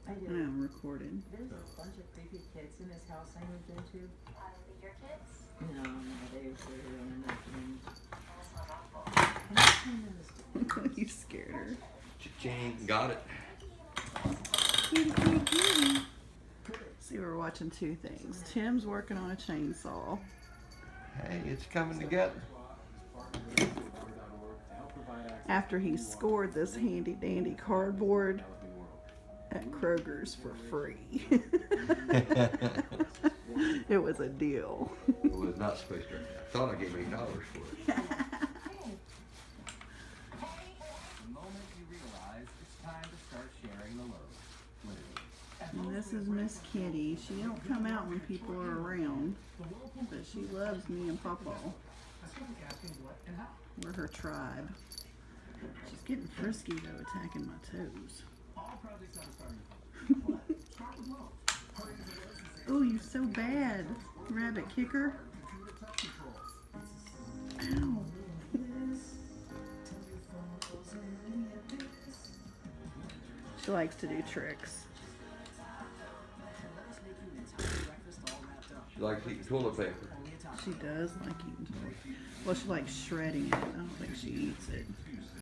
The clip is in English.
I do. I'm recorded. There's a bunch of creepy kids in this house I moved into. Your kids? No, they were here on enough things. That's not awful. Can you turn this? You scared her. Cha-ching, got it. Kitty, kitty, kitty. See, we're watching two things. Tim's working on a chainsaw. Hey, it's coming together. After he scored this handy dandy cardboard at Kroger's for free. It was a deal. It was not supposed to. I thought I gave $8 for it. The moment you realize it's time to start sharing the load. And this is Miss Kitty. She don't come out when people are around, but she loves me and Papa. We're her tribe. She's getting frisky though, attacking my toes. Oh, you're so bad, rabbit kicker. Ow. She likes to do tricks. She likes eating toilet paper. She does like eating toilet. Well, she likes shredding it. I don't think she eats it.